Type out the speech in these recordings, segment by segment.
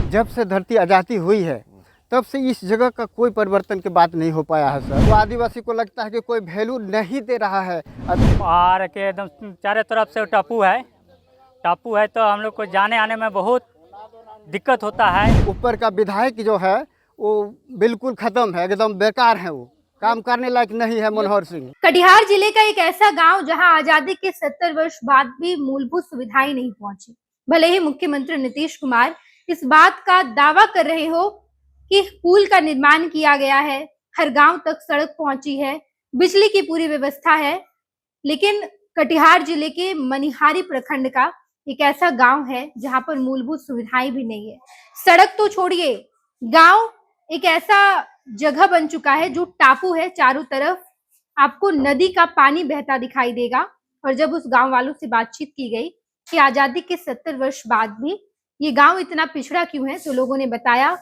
जब से धरती आज़ादी हुई है तब से इस जगह का कोई परिवर्तन की बात नहीं हो पाया है सर। तो आदिवासी को लगता है कि कोई वैल्यू नहीं दे रहा है। पहाड़ के एकदम चारों तरफ से टापू है तो हम लोग को जाने आने में बहुत दिक्कत होता है। ऊपर का विधायक जो है वो बिल्कुल खत्म है, एकदम बेकार है, वो काम करने लायक नहीं है। मनोहर सिंह कटिहार जिले का एक ऐसा गांव जहां आजादी के 70 वर्ष बाद भी मूलभूत सुविधाएं नहीं पहुंची। भले ही मुख्यमंत्री नीतीश कुमार इस बात का दावा कर रहे हो कि पुल का निर्माण किया गया है, हर गांव तक सड़क पहुंची है, बिजली की पूरी व्यवस्था है, लेकिन कटिहार जिले के मनिहारी प्रखंड का एक ऐसा गांव है जहां पर मूलभूत सुविधाएं भी नहीं है। सड़क तो छोड़िए, गांव एक ऐसा जगह बन चुका है जो टापू है। चारों तरफ आपको नदी का पानी बहता दिखाई देगा। और जब उस गांव वालों से बातचीत की गई कि आजादी के 70 वर्ष बाद भी ये गांव इतना पिछड़ा क्यों है, तो लोगों ने बताया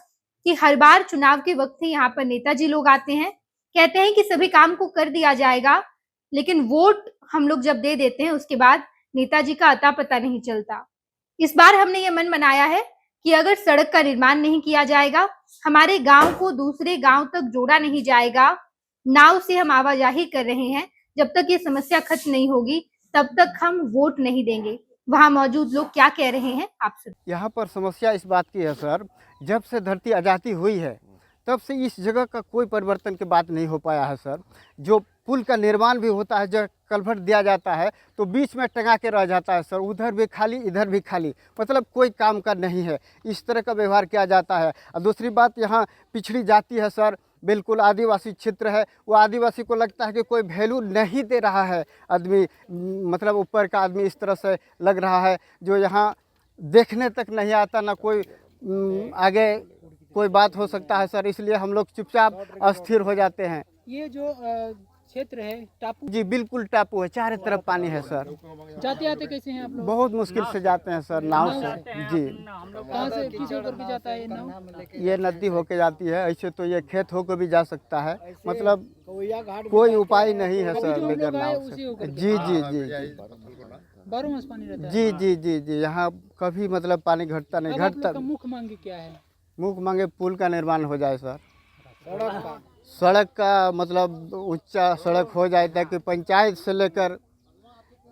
कि हर बार चुनाव के वक्त ही यहाँ पर नेताजी लोग आते हैं, कहते हैं कि सभी काम को कर दिया जाएगा, लेकिन वोट हम लोग जब दे देते हैं उसके बाद नेताजी का अता पता नहीं चलता। इस बार हमने ये मन बनाया है कि अगर सड़क का निर्माण नहीं किया जाएगा, हमारे गांव को दूसरे गांव तक जोड़ा नहीं जाएगा, नाव से हम आवाजाही कर रहे हैं, जब तक ये समस्या खत्म नहीं होगी तब तक हम वोट नहीं देंगे। वहां मौजूद लोग क्या कह रहे हैं आप सुनिए। यहाँ पर समस्या इस बात की है सर, जब से धरती आज़ादी हुई है तब से इस जगह का कोई परिवर्तन की बात नहीं हो पाया है सर। जो पुल का निर्माण भी होता है, जब कल्भर्ट दिया जाता है तो बीच में टंगा के रह जाता है सर, उधर भी खाली इधर भी खाली, मतलब कोई काम का नहीं है। इस तरह का व्यवहार किया जाता है। और दूसरी बात, यहाँ पिछड़ी जाति है सर, बिल्कुल आदिवासी क्षेत्र है। वो आदिवासी को लगता है कि कोई वैल्यू नहीं दे रहा है आदमी, मतलब ऊपर का आदमी इस तरह से लग रहा है जो यहाँ देखने तक नहीं आता, ना कोई आगे कोई बात हो सकता है सर। इसलिए हम लोग चुपचाप अस्थिर हो जाते हैं। ये जो क्षेत्र है टापू, जी बिल्कुल टापू है, चारों तरफ पानी है सर। जाते आते कैसे हैं आप लोग? बहुत मुश्किल से जाते हैं सर, नाव से। जी कहाँ से किस होकर के जाता है ये नाव? ये नदी होके जाती है, ऐसे तो ये खेत होकर भी जा सकता है, मतलब कोई उपाय नहीं है सर बगैर नाव से। जी जी जी बारह मास पानी रहता है? जी जी जी जी यहाँ कभी मतलब पानी घटता नहीं, घटता। मुख्य मांग क्या है? मुख्य मांगे पुल का निर्माण हो जाए सर, सड़क का मतलब ऊंचा सड़क हो जाए, ताकि पंचायत से लेकर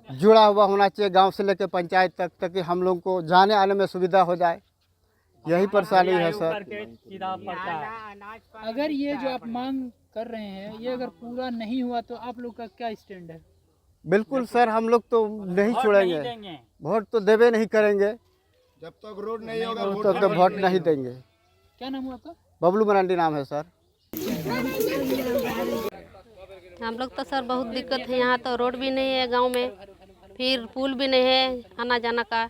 जुड़ा हुआ होना चाहिए, गांव से लेकर पंचायत तक, ताकि हम लोग को जाने आने में सुविधा हो जाए। यही परेशानी है सर। अगर ये जो आप मांग कर रहे हैं ये अगर पूरा नहीं हुआ तो आप लोग का क्या स्टैंड है? बिल्कुल सर, हम लोग तो नहीं छोड़ेंगे, वोट तो देवे नहीं करेंगे जब तक रोड नहीं होगा, तब तक वोट नहीं देंगे। क्या नाम है आपका? बबलू मरांडी नाम है सर। हम लोग तो सर बहुत दिक्कत है, यहाँ तो रोड भी नहीं है गांव में, फिर पुल भी नहीं है आना जाना का,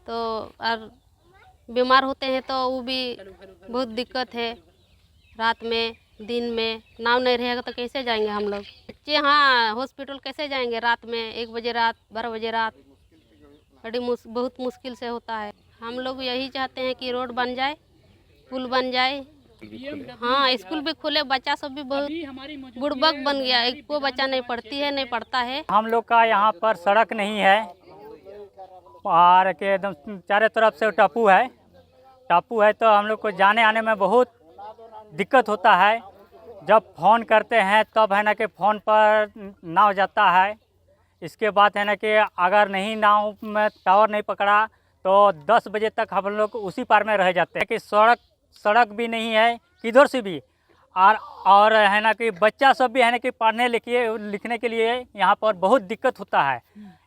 तो और बीमार होते हैं तो वो भी बहुत दिक्कत है। रात में दिन में नाव नहीं रहेगा तो कैसे जाएंगे हम लोग? बच्चे हाँ हॉस्पिटल कैसे जाएंगे रात में, 1 बजे रात, 12 बजे रात, बहुत मुश्किल से होता है। हम लोग यही चाहते हैं कि रोड बन जाए, पुल बन जाए, हाँ स्कूल भी खुले, बच्चा सब भी बहुत बुड़बक बन गया, एक को बच्चा नहीं पढ़ती है नहीं पढ़ता है। हम लोग का यहाँ पर सड़क नहीं है, पहाड़ के एकदम चारों तरफ से टापू है तो हम लोग को जाने आने में बहुत दिक्कत होता है। जब फ़ोन करते हैं तब है ना कि फ़ोन पर नाव जाता है, इसके बाद है ना कि अगर नहीं नाव में टावर नहीं पकड़ा तो 10 बजे तक हम लोग उसी पार में रह जाते हैं कि सड़क भी नहीं है किधर से भी, और है ना कि बच्चा सब भी है ना कि पढ़ने लिखने के लिए यहाँ पर बहुत दिक्कत होता है।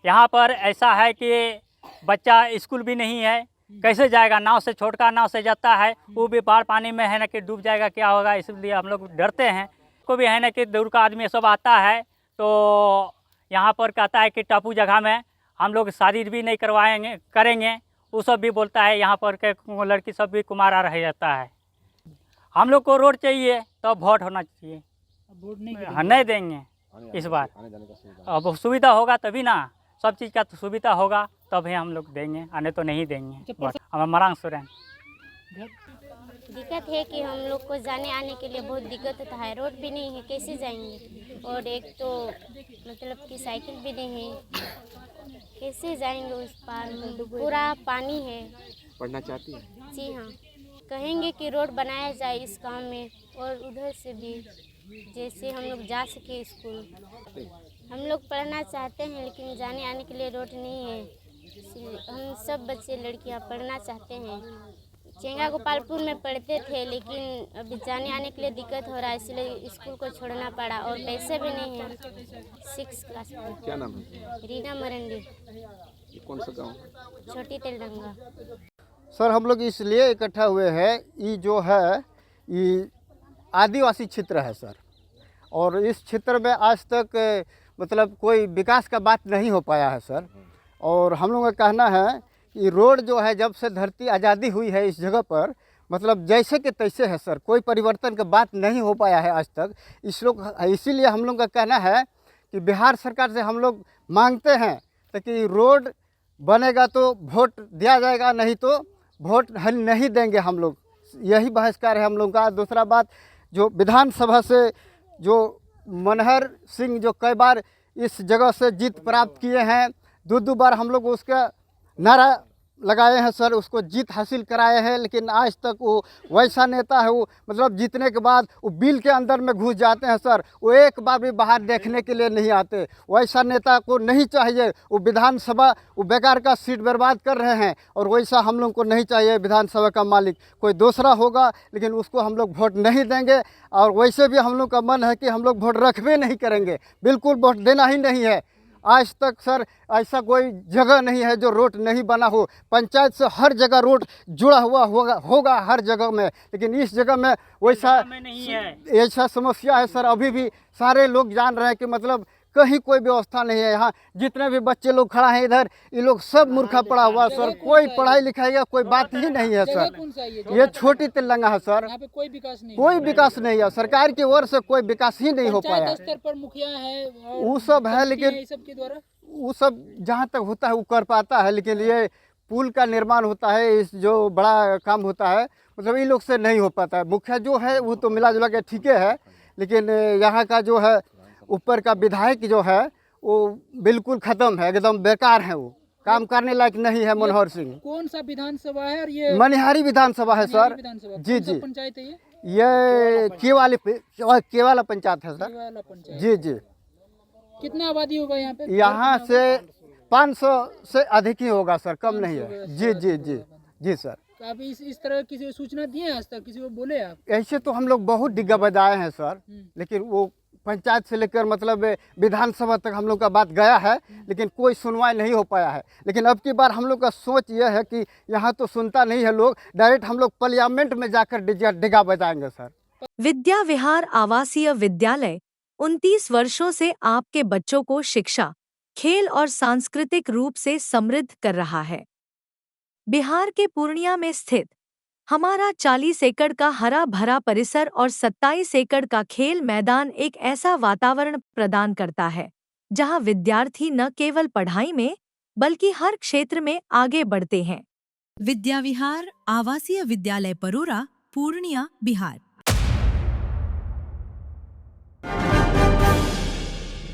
यहाँ पर ऐसा है कि बच्चा स्कूल भी नहीं है, कैसे जाएगा? नाव से, छोटका नाव से जाता है, वो भी बाढ़ पानी में है ना कि डूब जाएगा, क्या होगा, इसलिए हम लोग डरते हैं। को भी है ना कि दूर का आदमी सब आता है तो यहाँ पर कहता है कि टापू जगह में हम लोग शादी भी नहीं करेंगे, वो सब भी बोलता है। यहाँ पर के लड़की सब भी कुमारा रह जाता है। हम लोग को रोड चाहिए तो वोट होना चाहिए, वोट नहीं देंगे इस बार। अब सुविधा होगा तभी ना, सब चीज़ का सुविधा होगा तभी हम लोग देंगे, आने तो नहीं देंगे। हम मरांग सोरेन। दिक्कत है कि हम लोग को जाने आने के लिए बहुत दिक्कत होता है, रोड भी नहीं है, कैसे जाएंगे? और एक तो मतलब कि साइकिल भी नहीं है, कैसे जाएंगे उस पार, पूरा पानी है। पढ़ना चाहती हैं? जी हाँ, कहेंगे कि रोड बनाया जाए इस गांव में और उधर से भी, जैसे हम लोग जा सके स्कूल। हम लोग पढ़ना चाहते हैं लेकिन जाने आने के लिए रोड नहीं है, इसलिए हम सब बच्चे लड़कियां पढ़ना चाहते हैं। चेंगा गोपालपुर में पढ़ते थे लेकिन अभी जाने आने के लिए दिक्कत हो रहा है, इसलिए स्कूल को छोड़ना पड़ा और पैसे भी नहीं हैं। 6 क्लास में। क्या नाम है? रीना मरंडी, ये कौन सा गाँव है? छोटी तेलडंगा। सर हम लोग इसलिए इकट्ठा हुए हैं, ये जो है ये आदिवासी क्षेत्र है सर, और इस क्षेत्र में आज तक मतलब कोई विकास का बात नहीं हो पाया है सर। और हम लोगों का कहना है कि रोड जो है जब से धरती आज़ादी हुई है इस जगह पर मतलब जैसे कि तैसे है सर, कोई परिवर्तन का बात नहीं हो पाया है आज तक। इसीलिए हम लोग का कहना है कि बिहार सरकार से हम लोग मांगते हैं ताकि रोड बनेगा तो वोट दिया जाएगा, नहीं तो वोट नहीं देंगे हम लोग। यही बहिष्कार है हम लोग का। दूसरा बात, जो विधानसभा से जो मनहर सिंह जो कई बार इस जगह से जीत प्राप्त किए हैं, 2 बार हम लोग उसका नारा लगाए हैं सर, उसको जीत हासिल कराए हैं, लेकिन आज तक वो वैसा नेता है, वो मतलब जीतने के बाद वो बिल के अंदर में घुस जाते हैं सर, वो एक बार भी बाहर देखने के लिए नहीं आते। वैसा नेता को नहीं चाहिए। वो विधानसभा वो बेकार का सीट बर्बाद कर रहे हैं, और वैसा हम लोग को नहीं चाहिए। विधानसभा का मालिक कोई दूसरा होगा, लेकिन उसको हम लोग वोट नहीं देंगे। और वैसे भी हम लोग का मन है कि हम लोग वोट रखबे नहीं करेंगे, बिल्कुल वोट देना ही नहीं है। आज तक सर ऐसा कोई जगह नहीं है जो रोड नहीं बना हो। पंचायत से हर जगह रोड जुड़ा हुआ होगा हर जगह में, लेकिन इस जगह में वैसा नहीं है। ऐसा समस्या है सर। अभी भी सारे लोग जान रहे हैं कि मतलब कहीं कोई व्यवस्था नहीं है। यहाँ जितने भी बच्चे लोग खड़ा हैं इधर, ये लोग सब मूर्खा पड़ा हुआ है सर, कोई पढ़ाई लिखाई का कोई बात ही नहीं है जगह सर। कौन सा है ये छोटी तेलंगा है सर, यहाँ पे कोई विकास नहीं, कोई विकास नहीं है। सरकार की ओर से कोई विकास ही नहीं हो पाया। पंचायत स्तर पर मुखिया है और वो सब है, लेकिन ये सब के द्वारा वो सब जहाँ तक होता है वो कर पाता है, लेकिन ये पुल का निर्माण होता है, इस जो बड़ा काम होता है मतलब इन लोग से नहीं हो पाता है। मुखिया जो है वो तो मिला जुला के ठीक है, लेकिन यहाँ का जो है ऊपर का विधायक जो है वो बिल्कुल ख़त्म है, एकदम बेकार है, वो काम करने लायक नहीं है। मनोहर सिंह कौन सा विधानसभा है? और ये मनिहारी विधानसभा है सर। विधानसभा जी कौन सा जी, पंचायत है ये केवाला पंचायत है सर। वाला पंचायत। जी जी, कितना आबादी होगा यहाँ पे? यहाँ से 500 से अधिक ही होगा सर, कम नहीं है। जी जी जी जी सर। आप इस तरह किसी को सूचना दिए आज तक, किसी को बोले आप? ऐसे तो हम लोग बहुत डिग्गा बजाए हैं सर, लेकिन वो पंचायत से लेकर मतलब विधानसभा तक हम लोग का बात गया है, लेकिन कोई सुनवाई नहीं हो पाया है। लेकिन अब की बार हम लोग का सोच यह है कि यहाँ तो सुनता नहीं है लोग, डायरेक्ट हम लोग पार्लियामेंट में जाकर डिग्गा बजाएंगे सर। विद्या विहार आवासीय विद्यालय 29 वर्षों से आपके बच्चों को शिक्षा, खेल और सांस्कृतिक रूप से समृद्ध कर रहा है। बिहार के पूर्णिया में स्थित हमारा 40 एकड़ का हरा भरा परिसर और 27 एकड़ का खेल मैदान एक ऐसा वातावरण प्रदान करता है जहां विद्यार्थी न केवल पढ़ाई में बल्कि हर क्षेत्र में आगे बढ़ते हैं। विद्या विहार आवासीय विद्यालय परोरा, पूर्णिया, बिहार।